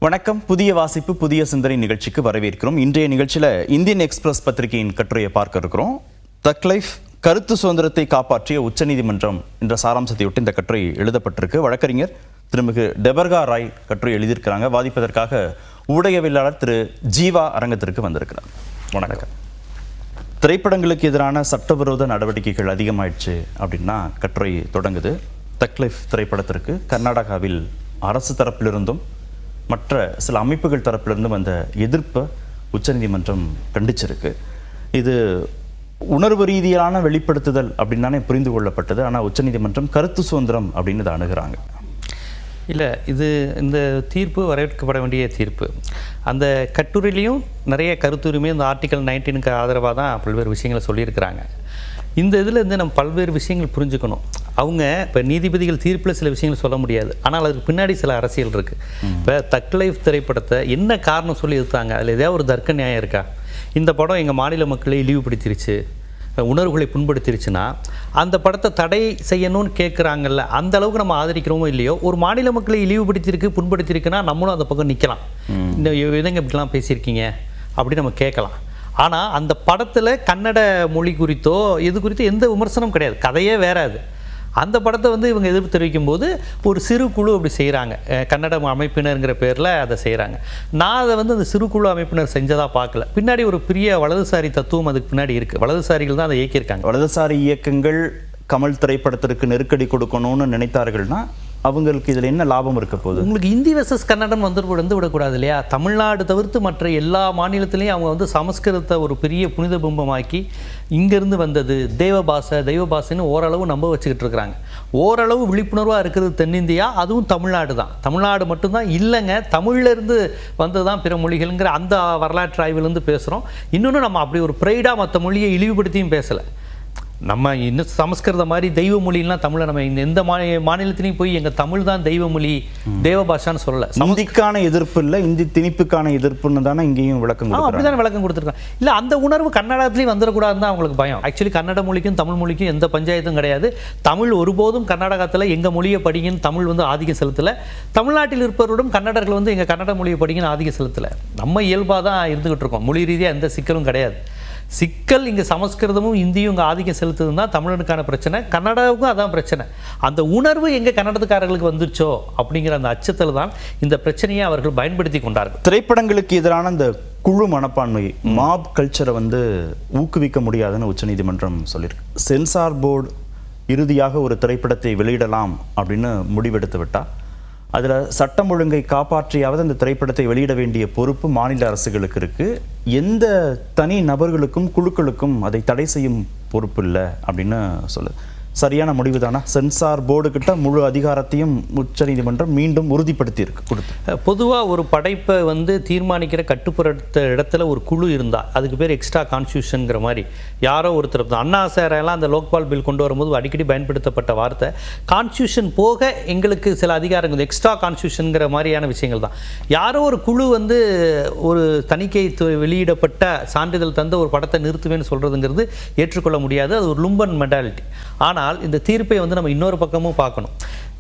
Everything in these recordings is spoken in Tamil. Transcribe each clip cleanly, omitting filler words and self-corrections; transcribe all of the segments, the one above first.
வணக்கம். புதிய வாசிப்பு புதிய சிந்தனை நிகழ்ச்சிக்கு வரவேற்கிறோம். இன்றைய நிகழ்ச்சியில் இந்தியன் எக்ஸ்பிரஸ் பத்திரிகையின் கட்டுரையை பார்க்க இருக்கிறோம். தக் லைஃப் கருத்து சுதந்திரத்தை காப்பாற்றிய உச்சநீதிமன்றம் என்ற சாராம்சத்தையொட்டி இந்த கட்டுரை எழுதப்பட்டிருக்கு. வழக்கறிஞர் திருமிகு டெபர்கா ராய் கட்டுரை எழுதியிருக்கிறாங்க. வாதிப்பதற்காக ஊடகவியலாளர் திரு ஜீவா அரங்கத்திற்கு வந்திருக்கிறார். வணக்கம். திரைப்படங்களுக்கு எதிரான சட்டவிரோத நடவடிக்கைகள் அதிகமாயிடுச்சு அப்படின்னா கட்டுரை தொடங்குது. தக் லைஃப் திரைப்படத்திற்கு கர்நாடகாவில் அரசு தரப்பிலிருந்தும் மற்ற சில அமைப்புகள் தரப்பிலிருந்தும் அந்த எதிர்ப்பை உச்சநீதிமன்றம் கண்டிச்சிருக்கு. இது உணர்வு ரீதியிலான வெளிப்படுத்துதல் அப்படின்னு தானே புரிந்து கொள்ளப்பட்டது. ஆனால் உச்சநீதிமன்றம் கருத்து சுதந்திரம் அப்படின்னு இதை அணுகிறாங்க. இல்லை, இந்த தீர்ப்பு வரவேற்கப்பட வேண்டிய தீர்ப்பு. அந்த கட்டுரையிலையும் நிறைய கருத்துரிமை இந்த ஆர்டிகல் 19க்கு ஆதரவாக தான் பல்வேறு விஷயங்களை சொல்லியிருக்கிறாங்க. இந்த இதில் இருந்து நம்ம பல்வேறு விஷயங்கள் புரிஞ்சுக்கணும். அவங்க இப்போ நீதிபதிகள் தீர்ப்பில் சில விஷயங்கள் சொல்ல முடியாது, ஆனால் அதுக்கு பின்னாடி சில அரசியல் இருக்குது. இப்போ தக் லைஃப் திரைப்படத்தை என்ன காரணம் சொல்லி எடுத்தாங்க, அதில் ஏதாவது ஒரு தர்க்க நியாயம் இருக்கா? இந்த படம் எங்கள் மாநில மக்களை இழிவுபடுத்திருச்சு, உணர்வுகளை புண்படுத்திருச்சுன்னா அந்த படத்தை தடை செய்யணும்னு கேட்குறாங்கல்ல, அந்த அளவுக்கு நம்ம ஆதரிக்கிறோமோ இல்லையோ, ஒரு மாநில மக்களை இழிவுபடுத்தியிருக்கு புண்படுத்தியிருக்குன்னா நம்மளும் அந்த பக்கம் நிற்கலாம். இந்த விதங்க இப்படிலாம் பேசியிருக்கீங்க அப்படின்னு நம்ம கேட்கலாம். ஆனால் அந்த படத்தில் கன்னட மொழி குறித்தோ இது குறித்தோ எந்த விமர்சனம் கிடையாது, கதையே வேற. அது அந்த படத்தை இவங்க எதிர்ப்பு தெரிவிக்கும் போது ஒரு சிறு குழு அப்படி செய்கிறாங்க, கன்னட அமைப்பினருங்கிற பேரில் அதை செய்கிறாங்க. நான் அதை அந்த சிறு குழு அமைப்பினர் செஞ்சதாக பார்க்கல. பின்னாடி ஒரு பெரிய வலதுசாரி தத்துவம் அதுக்கு பின்னாடி இருக்குது. வலதுசாரிகள் தான் அதை இயக்கியிருக்காங்க. வலதுசாரி இயக்கங்கள் கமல் திரைப்படத்திற்கு நெருக்கடி கொடுக்கணும்னு நினைத்தார்கள்னா அவங்களுக்கு இதில் என்ன லாபம் இருக்க போகுது? உங்களுக்கு இந்தி வெர்சஸ் கன்னடம் வந்து விடக்கூடாது இல்லையா? தமிழ்நாடு தவிர்த்து மற்ற எல்லா மாநிலத்திலையும் அவங்க சமஸ்கிருதத்தை ஒரு பெரிய புனித பிம்பமாக்கி இங்கேருந்து வந்தது தெய்வபாசைன்னு ஓரளவு நம்ப வச்சுக்கிட்டு இருக்கிறாங்க. ஓரளவு விழிப்புணர்வாக இருக்கிறது தென்னிந்தியா, அதுவும் தமிழ்நாடு தான். தமிழ்நாடு மட்டும்தான் இல்லைங்க, தமிழ்லேருந்து வந்தது தான் பிற மொழிகள்ங்கிற அந்த வரலாற்று ஆய்வுலேருந்து பேசுகிறோம். இன்னொன்று நம்ம அப்படி ஒரு ப்ரைடாக மற்ற மொழியை இழிவுபடுத்தியும் பேசலை. நம்ம இன்னும் சமஸ்கிருத மாதிரி தெய்வ மொழிலாம் தமிழை நம்ம எந்த மாநிலத்திலையும் போய் எங்கள் தமிழ் தான் தெய்வ மொழி தேவ பாஷான்னு சொல்லலை. இந்திக்கான எதிர்ப்பு இல்லை, இந்தி திணிப்புக்கான எதிர்ப்புன்னு தானே இங்கேயும் விளக்கம் அப்படிதான் விளக்கம் கொடுத்துருக்காங்க. இல்லை, அந்த உணர்வு கன்னடத்துலையும் வந்துடக்கூடாதுன்னு தான் அவங்களுக்கு பயம். ஆக்சுவலி கன்னட மொழிக்கும் தமிழ் மொழிக்கும் எந்த பஞ்சாயத்தும் கிடையாது. தமிழ் ஒருபோதும் கர்நாடகத்தில் எங்கள் மொழியை படிங்கன்னு தமிழ் ஆதிக்கம் செலுத்தலை. தமிழ்நாட்டில் இருப்பவரோடும் கன்னடர்கள் எங்கள் கன்னட மொழியை படிங்கன்னு ஆதிக்கம் செலுத்தலை. நம்ம இயல்பாக தான் இருந்துகிட்டு இருக்கோம். மொழி ரீதியாக எந்த சிக்கலும் கிடையாது. சிக்கல் இங்கே சமஸ்கிருதமும் இந்தியும் இங்கே ஆதிக்கம் செலுத்துதுன்னு தான் தமிழனுக்கான பிரச்சனை, கன்னடாவுக்கும் அதான் பிரச்சனை. அந்த உணர்வு எங்கே கன்னடத்துக்காரர்களுக்கு வந்துருச்சோ அப்படிங்கிற அந்த அச்சத்தில் தான் இந்த பிரச்சனையை அவர்கள் பயன்படுத்தி கொண்டார்கள். திரைப்படங்களுக்கு எதிரான இந்த குழு மனப்பான்மை மாப் கல்ச்சரை ஊக்குவிக்க முடியாதுன்னு உச்சநீதிமன்றம் சொல்லியிருக்கு. சென்சார் போர்டு இறுதியாக ஒரு திரைப்படத்தை வெளியிடலாம் அப்படின்னு முடிவெடுத்து விட்டால் அதில் சட்டம் ஒழுங்கை காப்பாற்றியாவது அந்த திரைப்படத்தை வெளியிட வேண்டிய பொறுப்பு மாநில அரசுகளுக்கு இருக்குது. எந்த தனி நபர்களுக்கும் குழுக்களுக்கும் அதை தடை செய்யும் பொறுப்பு இல்லை அப்படின்னு சொல்லுது. சரியான முடிவு தானா? சென்சார் போர்டு கிட்ட முழு அதிகாரத்தையும் உச்சநீதிமன்றம் மீண்டும் உறுதிப்படுத்தி கொடுத்து. பொதுவாக ஒரு படைப்பை தீர்மானிக்கிற கட்டுப்படுத்த இடத்துல ஒரு குழு இருந்தால் அதுக்கு பேர் எக்ஸ்ட்ரா கான்ஸ்டியூஷனுங்கிற மாதிரி யாரோ ஒருத்தர். அண்ணா சாரெல்லாம் அந்த லோக்பால் பில் கொண்டு வரும்போது அடிக்கடி பயன்படுத்தப்பட்ட வார்த்தை கான்ஸ்டியூஷன் போக எங்களுக்கு சில அதிகாரங்கள் எக்ஸ்ட்ரா கான்ஸ்டியூஷனுங்கிற மாதிரியான விஷயங்கள் தான். யாரோ ஒரு குழு ஒரு தணிக்கை வெளியிடப்பட்ட சான்றிதழ் தந்த ஒரு படத்தை நிறுத்துவேன்னு சொல்கிறதுங்கிறது ஏற்றுக்கொள்ள முடியாது. அது ஒரு லும்பன் மென்டாலிட்டி. ஆனால் இந்த தீர்ப்பை நம்ம இன்னொரு பக்கமும் பார்க்கணும்.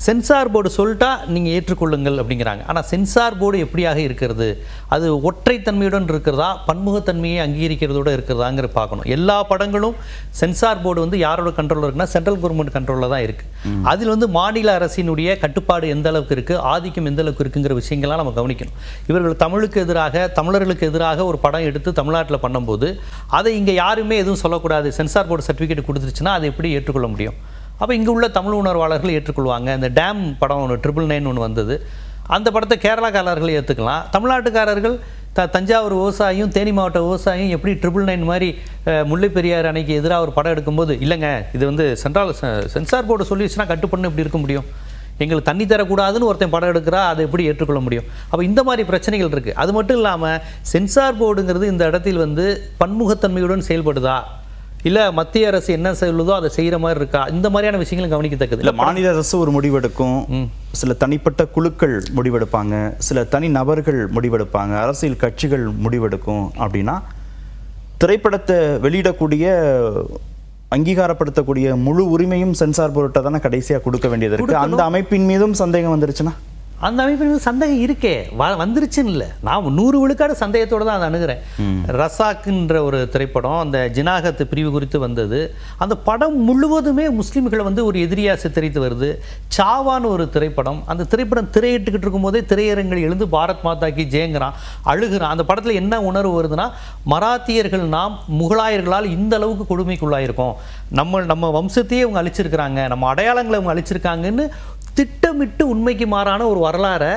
சென்சார் போர்டு சொல்லிட்டா நீங்கள் ஏற்றுக்கொள்ளுங்கள் அப்படிங்கிறாங்க. ஆனால் சென்சார் போர்டு எப்படியாக இருக்கிறது? அது ஒற்றைத்தன்மையுடன் இருக்கிறதா, பன்முகத்தன்மையை அங்கீகரிக்கிறதோடு இருக்கிறதாங்கிற பார்க்கணும். எல்லா படங்களும் சென்சார் போர்டு யாரோட கண்ட்ரோலில் இருக்குன்னா சென்ட்ரல் கவர்மெண்ட் கண்ட்ரோலில் தான் இருக்குது. அதில் மாநில அரசினுடைய கட்டுப்பாடு எந்த அளவுக்கு இருக்குது, ஆதிக்கம் எந்த அளவுக்கு இருக்குங்கிற விஷயங்கள்லாம் நம்ம கவனிக்கணும். இவர்கள் தமிழுக்கு எதிராக தமிழர்களுக்கு எதிராக ஒரு படம் எடுத்து தமிழ்நாட்டில் பண்ணும்போது அதை இங்கே யாருமே எதுவும் சொல்லக்கூடாது, சென்சார் போர்டு சர்டிஃபிகேட் கொடுத்துருச்சுன்னா அதை எப்படி ஏற்றுக்கொள்ள முடியும்? அப்போ இங்கே உள்ள தமிழ் உணர்வாளர்கள் ஏற்றுக்கொள்வாங்க. இந்த டேம் படம் 999 வந்தது, அந்த படத்தை கேரளாக்காரர்கள் ஏற்றுக்கலாம். தமிழ்நாட்டுக்காரர்கள் தஞ்சாவூர் விவசாயியும் தேனி மாவட்ட விவசாயியும் எப்படி 999 மாதிரி முல்லை பெரியார் அணைக்கு எதிராக ஒரு படம் எடுக்கும்போது இல்லைங்க இது சென்சார் போர்டு சொல்லிடுச்சுன்னா கட்டுப்பண்ணு எப்படி இருக்க முடியும், எங்களுக்கு தண்ணி தரக்கூடாதுன்னு ஒருத்தன் படம் எடுக்கிறா, அதை எப்படி ஏற்றுக்கொள்ள முடியும்? அப்போ இந்த மாதிரி பிரச்சனைகள் இருக்குது. அது மட்டும் இல்லாமல் சென்சார் போர்டுங்கிறது இந்த இடத்தில் பன்முகத்தன்மையுடன் செயல்படுதா, இல்லை மத்திய அரசு என்ன சொல்லுதோ அதை செய்கிற மாதிரி இருக்கா, இந்த மாதிரியான விஷயங்களும் கவனிக்கத்தக்கது. இல்லை, மாநில அரசு ஒரு முடிவெடுக்கும், சில தனிப்பட்ட குழுக்கள் முடிவெடுப்பாங்க, சில தனி நபர்கள் முடிவெடுப்பாங்க, அரசியல் கட்சிகள் முடிவெடுக்கும். அப்படின்னா திரைப்படத்தை வெளியிடக்கூடிய அங்கீகாரப்படுத்தக்கூடிய முழு உரிமையும் சென்சார் போர்ட்டை தானே கடைசியாக கொடுக்க வேண்டியது இருக்குது. அந்த அமைப்பின் மீதும் சந்தேகம் வந்துருச்சுன்னா அந்த அமைப்பின் மீது சந்தேகம் இருக்கே, வந்துருச்சுன்னு இல்லை, நான் 100 விழுக்காடு சந்தேகத்தோடு தான் அதை அணுகிறேன். ரசாக்குன்ற ஒரு திரைப்படம் அந்த ஜினாகத்து பிரிவு குறித்து வந்தது. அந்த படம் முழுவதுமே முஸ்லீம்களை வந்து ஒரு எதிரியாக சித்தரித்து வருது. சாவான்னு ஒரு திரைப்படம், அந்த திரைப்படம் திரையிட்டுக்கிட்டு இருக்கும்போதே திரையரங்கில் எழுந்து பாரத் மாதாக்கு ஜெயங்கிறான், அழுகிறான். அந்த படத்தில் என்ன உணர்வு வருதுன்னா, மராத்தியர்கள் நாம் முகலாயர்களால் இந்த அளவுக்கு கொடுமைக்குள்ளாயிருக்கோம், நம்ம வம்சத்தையே அவங்க அழிச்சிருக்கிறாங்க, நம்ம அடையாளங்களை அவங்க அழிச்சிருக்காங்கன்னு திட்டமிட்டு உண்மைக்கு மாறான ஒரு வரலாறை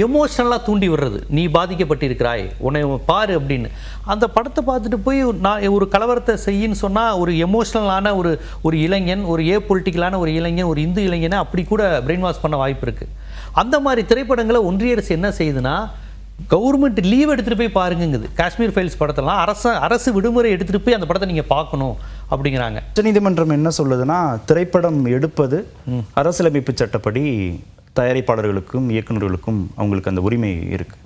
எமோஷனலாக தூண்டி விடுறது. நீ பாதிக்கப்பட்டிருக்கிறாய், உன்னை பாரு அப்படின்னு. அந்த படத்தை பார்த்துட்டு போய் நான் ஒரு கலவரத்தை செய்யின்னு சொன்னால் ஒரு எமோஷனலான ஒரு இளைஞன், ஒரு பொலிட்டிக்கலான ஒரு இளைஞன், ஒரு இந்து இளைஞனை அப்படி கூட பிரெயின் வாஷ் பண்ண வாய்ப்பு இருக்குது. அந்த மாதிரி திரைப்படங்களை ஒன்றிய அரசு என்ன செய்யுதுன்னா, கவர்மெண்ட் லீவ் எடுத்துகிட்டு போய் பாருங்குது. காஷ்மீர் ஃபைல்ஸ் படத்தெல்லாம் அரசு விடுமுறை எடுத்துகிட்டு போய் அந்த படத்தை நீங்கள் பார்க்கணும் அப்படிங்கிறாங்க. உச்சநீதிமன்றம் என்ன சொல்லுதுன்னா, திரைப்படம் எடுப்பது அரசியலமைப்பு சட்டப்படி தயாரிப்பாளர்களுக்கும் இயக்குநர்களுக்கும் அவங்களுக்கு அந்த உரிமை இருக்கு.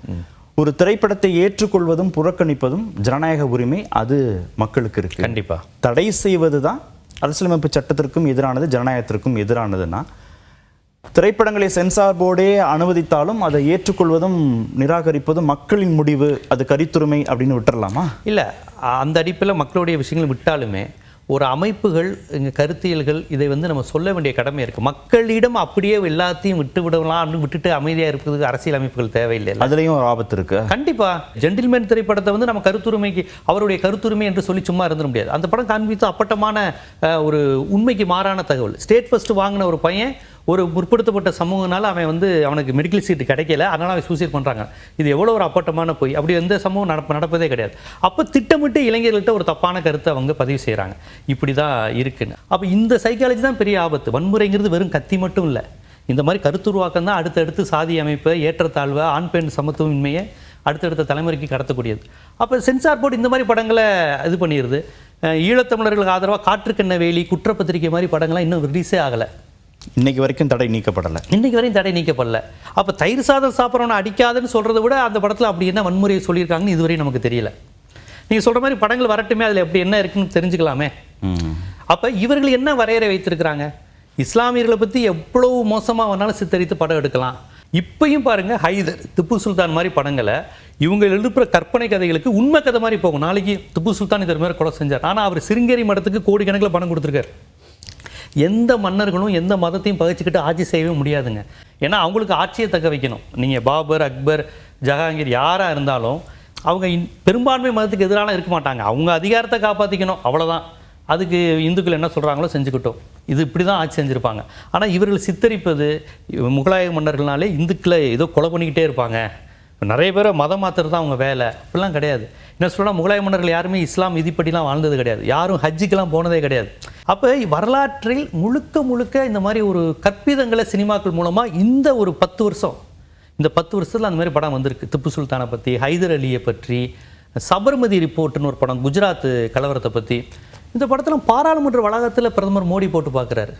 ஒரு திரைப்படத்தை ஏற்றுக்கொள்வதும் புறக்கணிப்பதும் ஜனநாயக உரிமை, அது மக்களுக்கு இருக்கு. கண்டிப்பா தடை செய்வது தான் அரசியலமைப்பு சட்டத்திற்கும் எதிரானது, ஜனநாயகத்திற்கும் எதிரானதுன்னா, திரைப்படங்களை சென்சார் போர்டே அனுமதித்தாலும் அதை ஏற்றுக்கொள்வதும் நிராகரிப்பதும் மக்களின் முடிவு, அது கருத்துரிமை அப்படின்னு விட்டுறலாமா? இல்லை, அந்த அடிப்பில் மக்களுடைய விஷயங்கள் விட்டாலுமே ஒரு அமைப்புகள், கருத்தியல்கள், இதை வந்து நம்ம சொல்ல வேண்டிய கடமை இருக்குது. மக்களிடம் அப்படியே எல்லாத்தையும் விட்டு விடலாம் அப்படின்னு விட்டுட்டு அமைதியாக இருக்கிறதுக்கு அரசியல் அமைப்புகள் தேவையில்லை. அதுலேயும் ஒரு ஆபத்து இருக்கு. கண்டிப்பாக ஜென்டில்மேன் திரைப்படத்தை வந்து நம்ம கருத்துரிமைக்கு, அவருடைய கருத்துரிமை என்று சொல்லி சும்மா இருந்துட முடியாது. அந்த படம் காண்பித்து அப்பட்டமான ஒரு உண்மைக்கு மாறான தகவல். ஸ்டேட் ஃபர்ஸ்ட் வாங்கின ஒரு பையன் ஒரு முற்படுத்தப்பட்ட சமூகனால அவன் வந்து அவனுக்கு மெடிக்கல் சீட்டு கிடைக்கல, அதனால் அவன் சூசைட் பண்ணுறாங்க. இது எவ்வளோ ஒரு அப்பட்டமான போய், அப்படி எந்த சமூகம் நடப்பதே கிடையாது. அப்போ திட்டமிட்டு இளைஞர்கள்ட்ட ஒரு தப்பான கருத்தை அவங்க பதிவு செய்கிறாங்க. இப்படி தான் இருக்குன்னு. அப்போ இந்த சைக்காலஜி தான் பெரிய ஆபத்து. வன்முறைங்கிறது வெறும் கத்தி மட்டும் இல்லை, இந்த மாதிரி கருத்துருவாக்கம் தான் அடுத்தடுத்து சாதி அமைப்பை, ஏற்றத்தாழ்வை, ஆண் பெண் சமத்துவமின்மையை அடுத்தடுத்த தலைமுறைக்கு கடத்தக்கூடியது. அப்போ சென்சார் போர்டு இந்த மாதிரி படங்களை இது பண்ணிடுது. ஈழத்தமிழர்களுக்கு ஆதரவாக காற்றுக்கண்ண வேலி, குற்றப்பத்திரிகை மாதிரி படங்கள்லாம் இன்னும் ரிலீஸே ஆகலை. இன்னைக்கு வரைக்கும் தடை நீக்கப்படலை. இன்னைக்கு வரையும் தடை நீக்கப்படல. அப்போ தயிர் சாதம் சாப்பிட்றவனை அடிக்காதுன்னு சொல்கிறத விட அந்த படத்தில் அப்படி என்ன வன்முறையை சொல்லியிருக்காங்கன்னு இதுவரையும் நமக்கு தெரியல. நீங்கள் சொல்கிற மாதிரி படங்கள் வரட்டுமே, அதில் எப்படி என்ன இருக்குன்னு தெரிஞ்சுக்கலாமே. அப்போ இவர்கள் என்ன வரையறை வைத்திருக்கிறாங்க? இஸ்லாமியர்களை பற்றி எவ்வளவு மோசமாக வேணாலும் சித்தரித்து படம் எடுக்கலாம். இப்பயும் பாருங்கள், ஹைதர், திப்பு சுல்தான் மாதிரி படங்களை இவங்க எழுப்புற கற்பனை கதைகளுக்கு உண்மை கதை மாதிரி போகும். நாளைக்கு திப்பு சுல்தான் இதற்கு மேலே கொலை செஞ்சார், ஆனால் அவர் சிருங்கேரி மடத்துக்கு கோடிக்கணக்கில் பணம் கொடுத்துருக்காரு. எந்த மன்னர்களும் எந்த மதத்தையும் பகிச்சுக்கிட்டு ஆட்சி செய்யவே முடியாதுங்க. ஏன்னா அவங்களுக்கு ஆட்சியை தக்க வைக்கணும். நீங்கள் பாபர், அக்பர், ஜஹாங்கீர் யாராக இருந்தாலும் அவங்க பெரும்பான்மை மதத்துக்கு எதிரான இருக்க மாட்டாங்க. அவங்க அதிகாரத்தை காப்பாற்றிக்கணும், அவ்வளோதான். அதுக்கு இந்துக்கள் என்ன சொல்கிறாங்களோ செஞ்சுக்கிட்டோம். இது இப்படி தான் ஆட்சி செஞ்சுருப்பாங்க. ஆனால் இவர்கள் சித்தரிப்பது முகலாய மன்னர்கள்னாலே இந்துக்களை ஏதோ கொலை பண்ணிக்கிட்டே இருப்பாங்க, நிறைய பேரை மதம் மாத்திரம் தான் அவங்க வேலை, அப்படிலாம் கிடையாது. என்ன சொல்லலாம், முகலாய மன்னர்கள் யாருமே இஸ்லாம் விதிப்படிலாம் வாழ்ந்தது கிடையாது, யாரும் ஹஜ்ஜுக்கெல்லாம் போனதே கிடையாது. அப்போ வரலாற்றில் முழுக்க இந்த மாதிரி ஒரு கற்பிதங்களை சினிமாக்கள் மூலமாக இந்த ஒரு 10 வருஷம், இந்த 10 வருஷத்தில் அந்த மாதிரி படம் வந்திருக்கு. திப்பு சுல்தானை பற்றி, ஹைதர் அலியை பற்றி, சபர்மதி ரிப்போர்ட்னு ஒரு படம், குஜராத் கலவரத்தை பற்றி. இந்த படத்தில் பாராளுமன்ற வளாகத்தில் பிரதமர் மோடி போட்டு பார்க்குறாரு.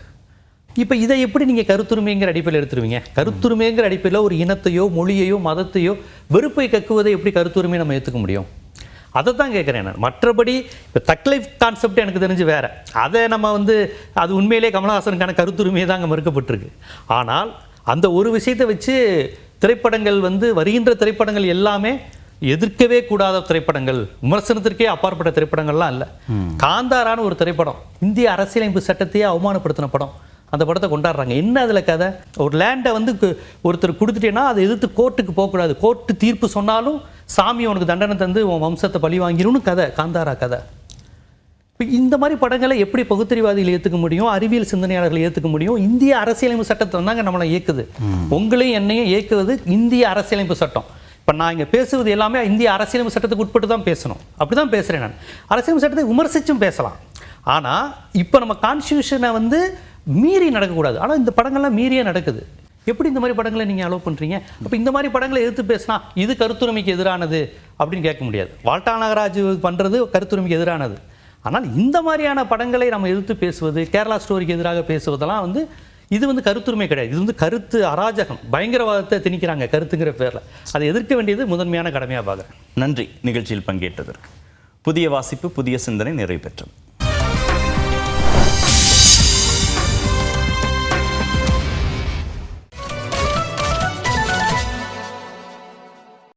இப்போ இதை எப்படி நீங்கள் கருத்துரிமைங்கிற அடிப்படையில் எடுத்துருவீங்க? கருத்துரிமைங்கிற அடிப்படையில் ஒரு இனத்தையோ மொழியையோ மதத்தையோ வெறுப்பை கக்குவதை எப்படி கருத்துரிமை நம்ம ஏற்றுக்க முடியும்? அதை தான் கேட்குறேன் நான். மற்றபடி இப்போ தக் லைஃப் கான்செப்ட் எனக்கு தெரிஞ்சு வேறு, அதை நம்ம வந்து அது உண்மையிலே கமலஹாசனுக்கான கருத்துரிமையை தான் அங்கே மறுக்கப்பட்டிருக்கு. ஆனால் அந்த ஒரு விஷயத்தை வச்சு திரைப்படங்கள் வந்து வருகின்ற திரைப்படங்கள் எல்லாமே எதிர்க்கவே கூடாத திரைப்படங்கள், விமர்சனத்திற்கே அப்பாற்பட்ட திரைப்படங்கள்லாம் இல்லை. காந்தாரான ஒரு திரைப்படம் இந்திய அரசியலமைப்பு சட்டத்தையே அவமானப்படுத்தின படம், அந்த படத்தை கொண்டாடுறாங்க. என்ன அதில் கதை? ஒரு லேண்டை வந்து ஒருத்தர் கொடுத்துட்டேன்னா அதை எதிர்த்து கோர்ட்டுக்கு போகக்கூடாது, கோர்ட்டு தீர்ப்பு சொன்னாலும் சாமி உனக்கு தண்டனை தந்து உன் வம்சத்தை பழி வாங்கிடும்னு கதை, காந்தாரா கதை. இப்போ இந்த மாதிரி படங்களை எப்படி பகுத்தறிவாதிகள் ஏற்றுக்க முடியும், அறிவியல் சிந்தனையாளர்கள் ஏற்றுக்க முடியும்? இந்திய அரசியலமைப்பு சட்டத்தை தாங்க நம்மளை இயக்குது. உங்களையும் என்னையும் இயக்குவது இந்திய அரசியலமைப்பு சட்டம். இப்போ நான் இங்கே பேசுவது எல்லாமே இந்திய அரசியலமைப்பு சட்டத்துக்கு உட்பட்டு தான் பேசணும், அப்படி தான் பேசுகிறேன் நான். அரசியலமைப்பு சட்டத்தை விமர்சிச்சும் பேசலாம், ஆனால் இப்போ நம்ம கான்ஸ்டியூஷனை வந்து மீறி நடக்கக்கூடாது. ஆனால் இந்த படங்கள்லாம் மீறியே நடக்குது. எப்படி இந்த மாதிரி படங்களை நீங்கள் அலோவ் பண்ணுறீங்க? அப்போ இந்த மாதிரி படங்களை எதிர்த்து பேசினா இது கருத்துரிமைக்கு எதிரானது அப்படின்னு கேட்க முடியாது. வால்டா நாகராஜ் பண்ணுறது கருத்துரிமைக்கு எதிரானது. ஆனால் இந்த மாதிரியான படங்களை நம்ம எதிர்த்து பேசுவது, கேரளா ஸ்டோரிக்கு எதிராக பேசுவதெல்லாம் வந்து இது வந்து கருத்துரிமை கிடையாது. இது வந்து கருத்து அராஜகம், பயங்கரவாதத்தை திணிக்கிறாங்க கருத்துங்கிற பேரில். அதை எதிர்க்க வேண்டியது முதன்மையான கடமையாக பார்க்குறேன். நன்றி நிகழ்ச்சியில் பங்கேற்றதற்கு. புதிய வாசிப்பு, புதிய சிந்தனை நிறைவு பெற்றது.